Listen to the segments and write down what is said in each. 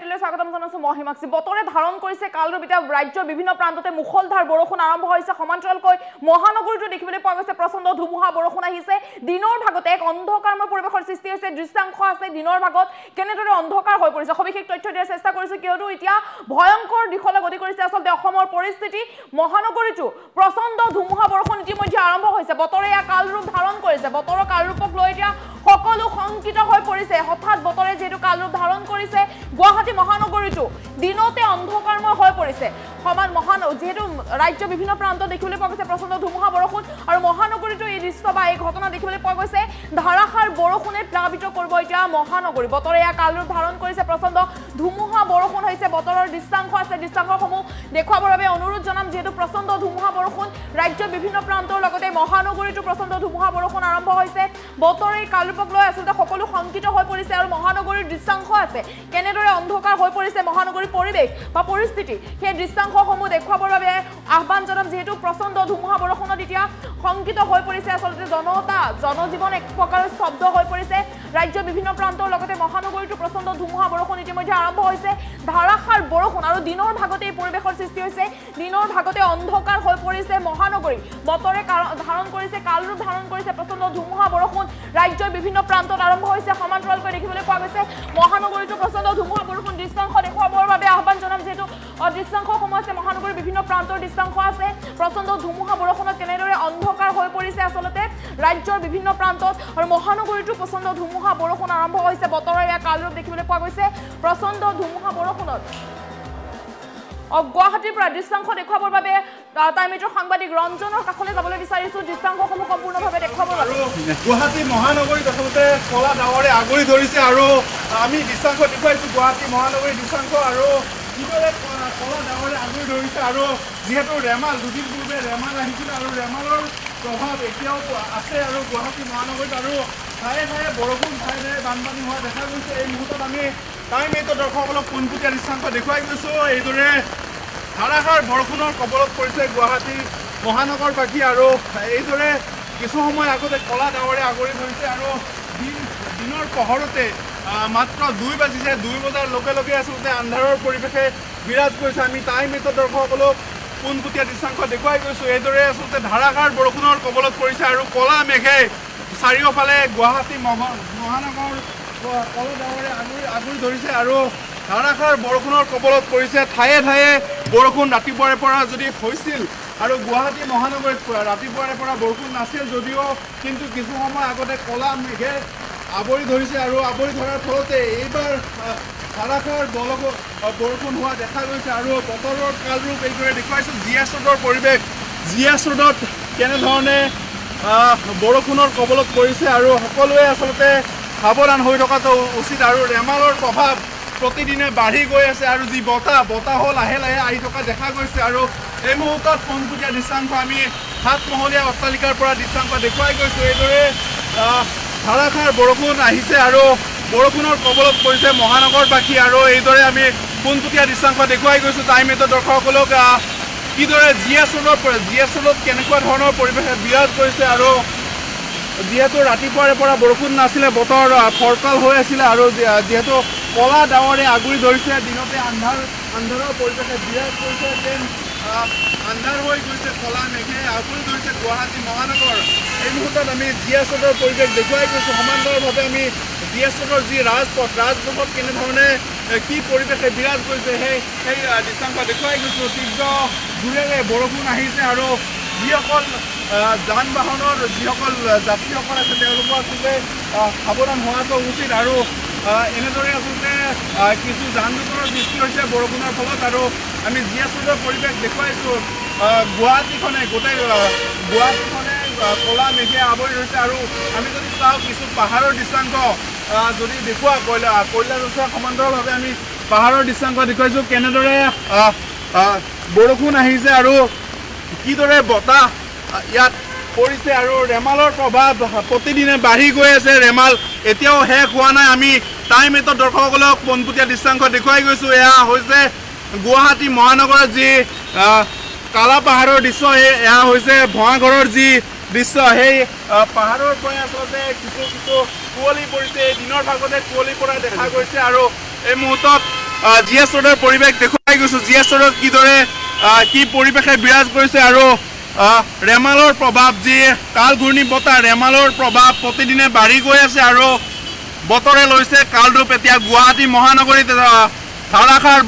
আপডেটলৈ স্বাগতম জনাইছো মই হিমাক্ষী বতৰে ধাৰণ কৰিছে কালৰূপ এতিয়া ৰাজ্যৰ বিভিন্ন প্ৰান্ততে মুখলধাৰ বৰষুণ আৰম্ভ হৈছে সমান্তৰালকৈ মহানগৰীটো দেখিবলৈ পোৱা গৈছে প্ৰচণ্ড ধুমুহা বৰষুণ আহিছে দিনৰ ভাগতে এক অন্ধকাৰময় পৰিৱেশৰ সৃষ্টি হৈছে দৃশ্যাংশ আছে দিনৰ ভাগত কেনেদৰে অন্ধকাৰ হৈ পৰিছে সবিশেষ তথ্য দিয়াৰ চেষ্টা কৰিছো কিয়নো এতিয়া ভয়ংকৰ দিশলৈ গতি কৰিছে আচলতে অসমৰ পৰিস্থিতি মহানগৰীটো প্ৰচণ্ড ধুমুহা বৰষুণ ইতিমধ্যে আৰম্ভ হৈছে বতৰে এক কালৰূপ ধাৰণ কৰিছে বতৰৰ কালৰূপক লৈ এতিয়া সকলো শংকিত হৈ পৰিছে হঠাৎ বতৰে যেটো কালৰূপ ধাৰণ কৰিছে গুৱাহাটী মহানগৰীটো দিনতে অন্ধকাৰময় হৈ পৰিছে সমান যেহেতু ৰাজ্যৰ বিভিন্ন প্ৰান্ত দেখিবলৈ পোৱা গৈছে প্ৰচণ্ড ধুমুহা বৰষুণ আৰু মহানগৰীটো এই দৃশ্য বা এই ঘটনা দেখিবলৈ পোৱা গৈছে ধাৰাসাৰ বৰষুণে প্লাবিত কৰিব এতিয়া মহানগৰী বতৰে এক কালৰূপ ধাৰণ কৰিছে প্ৰচণ্ড ধুমুহা বৰষুণ হৈছে বতৰৰ দৃশ্যাংশ আছে দৃশ্যাংশসমূহ দেখুৱাবৰ বাবে অনুৰোধ জনাম যেহেতু প্ৰচণ্ড ধুমুহা বৰষুণ ৰাজ্যৰ বিভিন্ন প্ৰান্তৰ লগতে মহানগৰীটো প্ৰচণ্ড ধুমুহা বৰষুণ আৰম্ভ হৈছে বতৰে কালৰূপক লৈ আচলতে সকলো শংকিত হৈ পৰিছে আৰু মহানগৰীৰ দৃশ্যাংশ আছে কেনেদৰে অন্ধকাৰ হৈ পৰিছে মহানগৰীৰ পৰিৱেশ বা পৰিস্থিতি সেই দৃশ্যাংশসমূহ দেখুৱাবৰ বাবে আহ্বান জনাম যেহেতু প্ৰচণ্ড ধুমুহা বৰষুণত এতিয়া শংকিত হৈ পৰিছে আচলতে জনজীৱন এক প্ৰকাৰ স্তব্ধ হৈ পৰিছে ৰাজ্যৰ বিভিন্ন প্ৰান্তৰ লগতে মহানগৰীটো প্ৰচণ্ড ধুমুহা বৰষুণ ইতিমধ্যে আৰম্ভ হৈছে ধাৰাসাৰ বৰষুণ আৰু দিনৰ ভাগতে এই পৰিৱেশৰ সৃষ্টি হৈছে দিনৰ ভাগতে অন্ধকাৰ হৈ পৰিছে মহানগৰী বতৰে ধাৰণ কৰিছে কালৰূপ ধাৰণ কৰিছে প্ৰচণ্ড ধুমুহা বৰষুণ ৰাজ্যৰ বিভিন্ন প্ৰান্তত আৰম্ভ হৈছে সমান্তৰালকৈ দেখিবলৈ পোৱা গৈছে মহানগৰীটো প্ৰচণ্ড ধুমুহা বৰষুণ দৃশ্যাংশ দেখুৱাবৰ বাবে আহ্বান জনাম যেহেতু দৃশ্যাংশসমূহ আছে মহানগৰীৰ বিভিন্ন প্ৰান্তৰ দৃশ্যাংশ আছে প্ৰচণ্ড ধুমুহা বৰষুণত কেনেদৰে অন্ধকাৰ হৈ পৰিছে আচলতে ৰাজ্যৰ বিভিন্ন প্ৰান্তত আৰু মহানগৰীটো প্ৰচণ্ড ধুমুহা বৰষুণ আৰম্ভ হৈছে বতৰৰ এক কালৰূপ দেখিবলৈ পোৱা গৈছে প্ৰচণ্ড ধুমুহা বৰষুণত গুৱাহাটীৰ পৰা দৃশ্যাংশ দেখুৱাবৰ বাবে টাইমেটৰ সাংবাদিক ৰঞ্জনৰ কাষলৈ যাবলৈ বিচাৰিছো দৃশ্যাংশসমূহ সম্পূৰ্ণভাৱে দেখুৱাবৰ বাবে গুৱাহাটী মহানগৰীত আচলতে কলা ডাৱৰে আগুৰি ধৰিছে আৰু আমি দৃশ্যাংশ দেখুৱাইছো গুৱাহাটী মহানগৰীৰ দৃশ্যাংশ আৰু কিদৰে কলা ডাৱৰে আগুৰি ধৰিছে আৰু যিহেতু ৰেমাল দুদিন পূৰ্বে ৰেমাল আহিছিল আৰু ৰেমালৰ প্ৰভাৱ এতিয়াও আছে আৰু গুৱাহাটী মহানগৰীত আৰু ঠায়ে ঠায়ে বৰষুণ ঠায়ে ঠায়ে বানপানী হোৱা দেখা গৈছে এই মুহূৰ্তত আমি টাইম এইটো দৰ্শকসকলক পোনপটীয়া দৃশ্যাংশ দেখুৱাই গৈছোঁ এইদৰে ধাৰাসাৰ বৰষুণৰ কবলত পৰিছে গুৱাহাটী মহানগৰবাসী আৰু এইদৰে কিছু সময় আগতে কলা ডাৱৰে আগুৰি ধৰিছে আৰু দিনৰ পোহৰতে মাত্ৰ 2 বাজিছে 2 বজাৰ লগে লগে আচলতে আন্ধাৰৰ পৰিৱেশে বিৰাজ কৰিছে আমি টাইম এইটো দৰ্শকসকলক পোনপটীয়া দৃশ্যাংশ দেখুৱাই গৈছোঁ এইদৰে আচলতে ধাৰাসাৰ বৰষুণৰ কবলত পৰিছে আৰু কলা মেঘে চাৰিওফালে গুৱাহাটী মহানগৰ কলা ডাৱৰে আগুৰি ধৰিছে আৰু ধাৰাসাৰ বৰষুণৰ কবলত পৰিছে ঠায়ে ঠায়ে বৰষুণ ৰাতিপুৱাৰে পৰা যদি হৈছিল আৰু গুৱাহাটী মহানগৰীত ৰাতিপুৱাৰে পৰা বৰষুণ নাছিল যদিও কিন্তু কিছু সময় আগতে কলা মেঘে আৱৰি ধৰিছে আৰু আৱৰি ধৰাৰ ফলতে এইবাৰ ধাৰাসাৰ বৰষুণ হোৱা দেখা গৈছে আৰু বতৰৰ কালৰূপ এইদৰে দেখুৱাইছোঁ GS ৰোডৰ পৰিৱেশ GS ৰোডত কেনেধৰণে বৰষুণৰ কবলত পৰিছে আৰু সকলোৱে আচলতে সাৱধান হৈ থকাটো উচিত আৰু ৰেমালৰ প্ৰভাৱ প্ৰতিদিনে বাঢ়ি গৈ আছে আৰু যি বতাহ লাহে লাহে আহি থকা দেখা গৈছে আৰু এই মুহূৰ্তত পোনপটীয়া দৃশ্যাংশ আমি 7 মহলীয়া অট্টালিকাৰ পৰা দৃশ্যাংশ দেখুৱাই গৈছোঁ এইদৰে ধাৰাসাৰ বৰষুণ আহিছে আৰু বৰষুণৰ কবলত পৰিছে মহানগৰবাসী আৰু এইদৰে আমি পোনপটীয়া দৃশ্যাংশ দেখুৱাই গৈছোঁ টাইম এইটো দৰ্শকসকলক কিদৰে GS ৰোডত কেনেকুৱা ধৰণৰ পৰিৱেশে বিৰাজ কৰিছে আৰু যিহেতু ৰাতিপুৱাৰে পৰা বৰষুণ নাছিলে বতৰ ফৰকাল হৈ আছিলে আৰু যিহেতু কলা ডাৱৰে আগুৰি ধৰিছে দিনতে আন্ধাৰৰ পৰিৱেশে বিৰাজ কৰিছে যেন আন্ধাৰ হৈ গৈছে কলা মেঘে আগুৰি ধৰিছে গুৱাহাটী মহানগৰ এই মুহূৰ্তত আমি GS ৰোডৰ পৰিৱেশ দেখুৱাই গৈছোঁ সমান্তৰালভাৱে আমি GS ৰোডৰ যি ৰাজপথত কেনেধৰণে কি পৰিৱেশে বিৰাজ কৰিছে সেই দৃশ্যাংশ দেখুৱাই গৈছোঁ তীব্ৰ জোৰেৰে বৰষুণ আহিছে আৰু যিসকল যান বাহনৰ যিসকল যাত্ৰীসকল আছে তেওঁলোকৰ আচলতে সাৱধান হোৱাটো উচিত আৰু এনেদৰে আচলতে কিছু যান জঁটৰ সৃষ্টি হৈছে বৰষুণৰ ফলত আৰু আমি GS ৰোডৰ পৰিৱেশ দেখুৱাইছোঁ গুৱাহাটীখনে কলা মেঘে আৱৰি ধৰিছে আৰু আমি যদি চাওঁ কিছু পাহাৰৰ দৃশ্যাংশ যদি দেখুওৱা কৈলাশৰ সমান্তৰালভাৱে আমি পাহাৰৰ দৃশ্যাংশ দেখুৱাইছোঁ কেনেদৰে বৰষুণ আহিছে আৰু কিদৰে বতাহ ইয়াত পৰিছে আৰু ৰেমালৰ প্ৰভাৱ প্ৰতিদিনে বাঢ়ি গৈ আছে ৰেমাল এতিয়াও শেষ হোৱা নাই আমি টাইম এইটো দৰ্শকসকলক পোনপটীয়া দৃশ্যাংশ দেখুৱাই গৈছোঁ এয়া হৈছে গুৱাহাটী মহানগৰৰ যি কালা পাহাৰৰ দৃশ্য এয়া হৈছে ভঙাগড়ৰ যি দৃশ্য সেই পাহাৰৰ পৰা আচলতে কিছু কুঁৱলী পৰিছে দিনৰ ভাগতে কুঁৱলী পৰা দেখা গৈছে আৰু এই মুহূৰ্তত GS ৰোডৰ পৰিৱেশ দেখুৱাই গৈছোঁ। GS ৰোডত কিদৰে কি পৰিৱেশে বিৰাজ কৰিছে আৰু ৰেমালৰ প্ৰভাৱ যি কাল ঘূৰ্ণি বতাহ ৰেমালৰ প্ৰভাৱ প্ৰতিদিনে বাঢ়ি গৈ আছে আৰু বতৰে লৈছে কালৰূপ। এতিয়া গুৱাহাটী মহানগৰীত ধাৰাসাৰ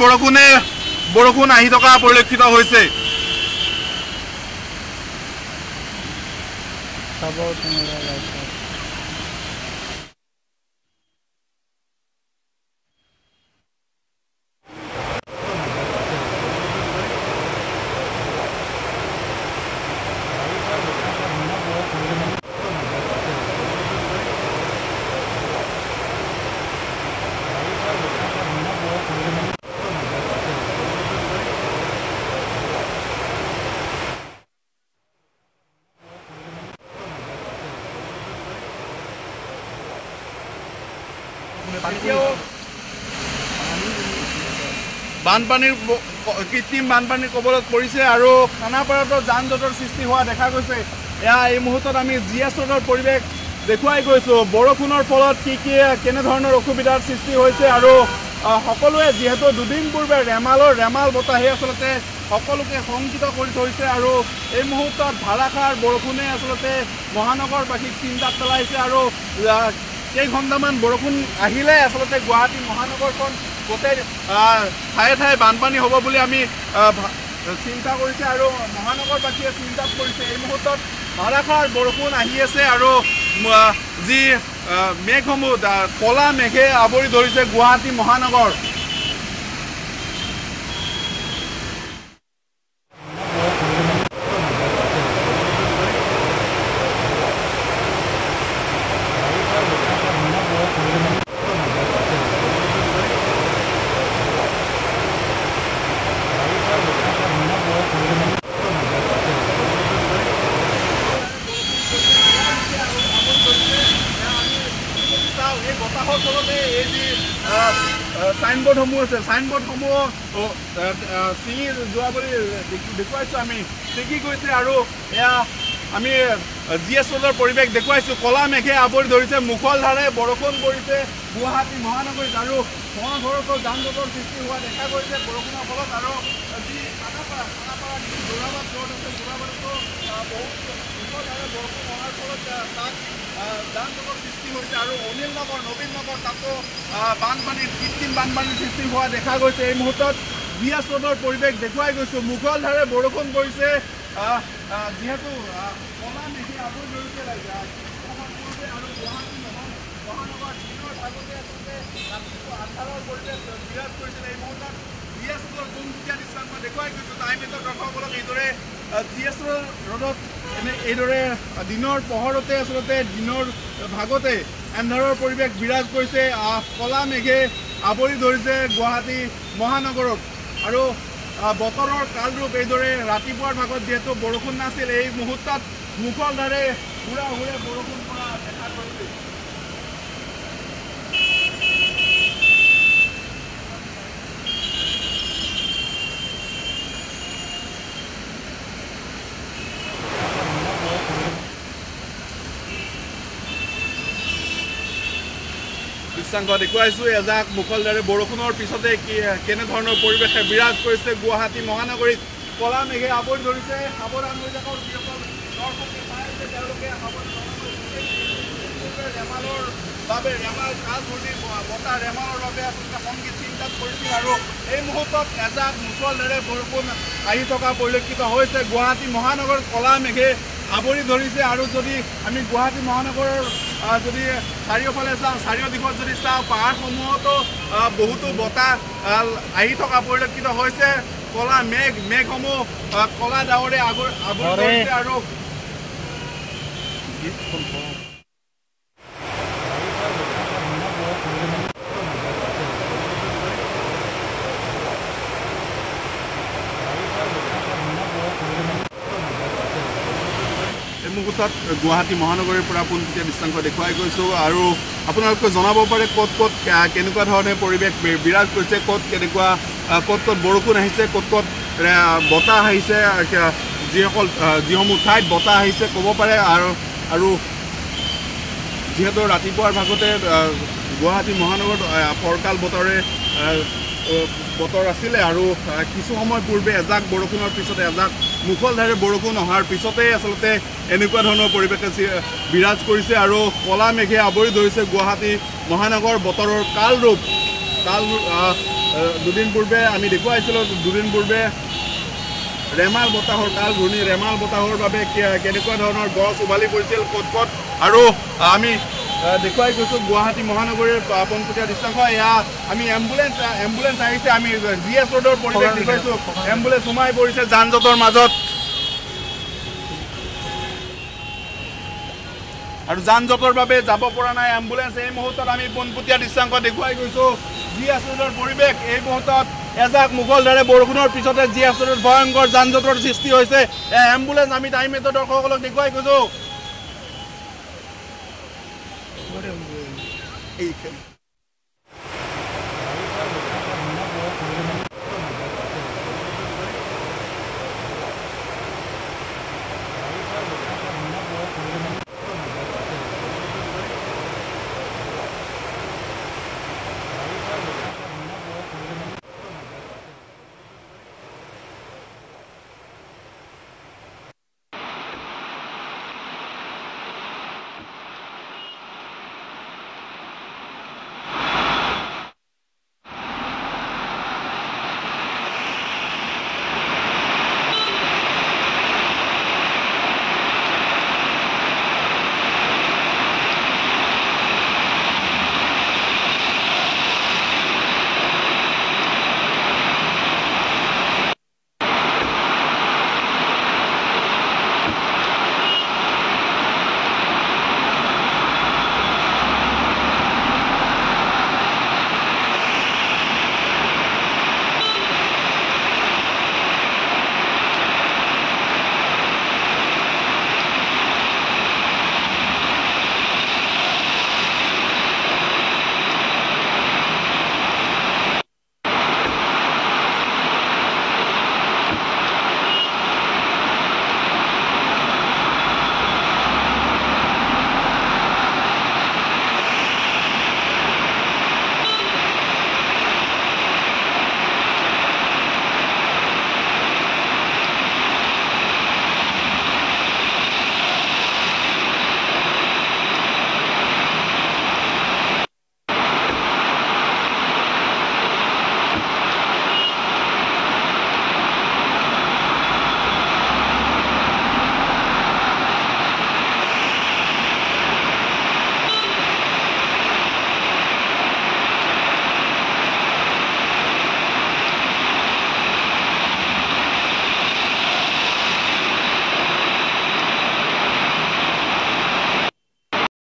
বৰষুণ আহি থকা পৰিলক্ষিত হৈছে। বানপানীৰ কৃত্ৰিম বানপানীৰ কবলত পৰিছে আৰু খানাপাৰাতো যান জঁটৰ সৃষ্টি হোৱা দেখা গৈছে। এই মুহূৰ্তত আমি GS ৰোডৰ পৰিৱেশ দেখুৱাই গৈছোঁ। বৰষুণৰ ফলত কেনেধৰণৰ অসুবিধাৰ সৃষ্টি হৈছে আৰু সকলোৱে যিহেতু দুদিন পূৰ্বে ৰেমাল বতাহে আচলতে সকলোকে শংকিত কৰি থৈছে আৰু এই মুহূৰ্তত ধাৰাসাৰ বৰষুণে আচলতে মহানগৰবাসীক চিন্তাত পেলাইছে আৰু কেইঘণ্টামান বৰষুণ আহিলে আচলতে গুৱাহাটী মহানগৰখন গোটেই ঠায়ে ঠায়ে বানপানী হ'ব বুলি আমি চিন্তা কৰিছে আৰু মহানগৰবাসীয়ে চিন্তাত কৰিছে। এই মুহূৰ্তত ধাৰাসাৰ বৰষুণ আহি আছে আৰু যি মেঘসমূহ ক'লা মেঘে আৱৰি ধৰিছে গুৱাহাটী মহানগৰ। এই বতাহৰ ফলতে এই যি চাইনবোৰ্ডসমূহ আছে চাইনবোৰ্ডসমূহ ছিঙি যোৱা বুলি দেখুৱাইছোঁ আমি ছিঙি গৈছে আৰু এয়া আমি GS ৰোডৰ পৰিৱেশ দেখুৱাইছোঁ। ক'লা মেঘে আৱৰি ধৰিছে, মুষলধাৰে বৰষুণ পৰিছে গুৱাহাটী মহানগৰীত আৰু মহানগৰতো যান জঁটৰ সৃষ্টি হোৱা দেখা গৈছে বৰষুণৰ ফলত আৰু যি খানাপাৰা যোৰাবাট ৰোড আছে যোৰাবাটতো বহুত মুষলধাৰে বৰষুণ হোৱাৰ ফলত তাত যান জঁটৰ সৃষ্টি হৈছে আৰু অনিল নগৰ নবীন নগৰ তাতো কৃত্ৰিম বানপানীৰ সৃষ্টি হোৱা দেখা গৈছে। এই মুহূৰ্তত GS ৰোডৰ পৰিৱেশ দেখুৱাই গৈছোঁ। মুষলধাৰে বৰষুণ পৰিছে যিহেতু ক'লা মেঘে আৱৰি ধৰিছে আৰু গুৱাহাটী মহানগৰ দিনৰ ভাগতে আচলতে ৰাতিপুৱা আন্ধাৰৰ পৰিৱেশ বিৰাজ কৰিছিলে। এই মুহূৰ্তত GS ৰোডৰ যোনকেইটা দৃশ্যাংশ দেখুৱাই গৈছোঁ টাইমেটৰ দৰ্শকসকলক এইদৰে GS ৰোডত এইদৰে দিনৰ পোহৰতে আচলতে দিনৰ ভাগতে এন্ধাৰৰ পৰিৱেশ বিৰাজ কৰিছে। ক'লা মেঘে আৱৰি ধৰিছে গুৱাহাটী মহানগৰত আৰু বতৰৰ কালৰূপ এইদৰে ৰাতিপুৱাৰ ভাগত যিহেতু বৰষুণ নাছিল এই মুহূৰ্তত মুষলধাৰে হুৰা বৰষুণ পৰা দেখা গৈছে। দৃশ্যাংশ দেখুৱাইছোঁ এজাক মুষলধাৰে বৰষুণৰ পিছতে কেনেধৰণৰ পৰিৱেশে বিৰাজ কৰিছে গুৱাহাটী মহানগৰীত। ক'লা মেঘে আৱৰি ধৰিছে। সাৱধান হৈ থাকক যিসকল দৰ্শকে চাই আছে তেওঁলোকে ৰেমালৰ বাবে কাল ঘূৰ্ণি বতাহ ৰেমালৰ বাবে আচলতে সংগীত চিন্তাত কৰিছিল আৰু এই মুহূৰ্তত এজাক মুষলধাৰে বৰষুণ আহি থকা পৰিলক্ষিত হৈছে গুৱাহাটী মহানগৰত। ক'লা মেঘে আৱৰি ধৰিছে আৰু যদি আমি গুৱাহাটী মহানগৰৰ যদি চাৰিওফালে চাওঁ চাৰিও দিশত যদি চাওঁ পাহাৰসমূহতো বহুতো বতাহ আহি থকা পৰিলক্ষিত হৈছে। ক'লা মেঘসমূহ ক'লা ডাৱৰে আৱৰি ধৰিছে আৰু এই মুহূৰ্তত গুৱাহাটী মহানগৰীৰ পৰা পোনপটীয়া দৃশ্যাংশ দেখুৱাই গৈছোঁ আৰু আপোনালোকে জনাব পাৰে ক'ত কেনেকুৱা ধৰণে পৰিৱেশ বিৰাজ কৰিছে, ক'ত বৰষুণ আহিছে, ক'ত বতাহ আহিছে, যিসমূহ ঠাইত বতাহ আহিছে ক'ব পাৰে আৰু যিহেতু ৰাতিপুৱাৰ ভাগতে গুৱাহাটী মহানগৰত ফৰকাল বতৰে বতৰ আছিলে আৰু কিছু সময় পূৰ্বে এজাক বৰষুণৰ পিছতে এজাক মুখলধাৰে বৰষুণ অহাৰ পিছতে আচলতে এনেকুৱা ধৰণৰ পৰিৱেশে বিৰাজ কৰিছে আৰু কলা মেঘে আৱৰি ধৰিছে গুৱাহাটী মহানগৰ বতৰৰ কালৰূপ দুদিন পূৰ্বে আমি দেখুৱাইছিলোঁ দুদিন পূৰ্বে ৰেমাল বতাহৰ কাল ঘূৰ্ণি ৰেমাল বতাহৰ বাবে কেনেকুৱা ধৰণৰ গছ উভালি পৰিছিল ক'ত আৰু আমি দেখুৱাই গৈছোঁ গুৱাহাটী মহানগৰীৰ পোনপটীয়া দৃশ্যাংশ এয়া আমি এম্বুলেঞ্চ আহিছে আমি GS ৰোডৰ পৰিৱেশ দেখুৱাইছোঁ এম্বুলেঞ্চ সোমাই পৰিছে যান জঁটৰ মাজত আৰু যান জঁটৰ বাবে যাব পৰা নাই এম্বুলেঞ্চ এই মুহূৰ্তত আমি পোনপটীয়া দৃশ্যাংশ দেখুৱাই গৈছোঁ GS ৰোডৰ পৰিৱেশ এই মুহূৰ্তত এজাক মুখলধাৰে বৰষুণৰ পিছতে GS ৰোডত ভয়ংকৰ যান জঁটৰ সৃষ্টি হৈছে এম্বুলেঞ্চ আমি টাইম মেটৰ দৰ্শকসকলক দেখুৱাই গৈছোঁ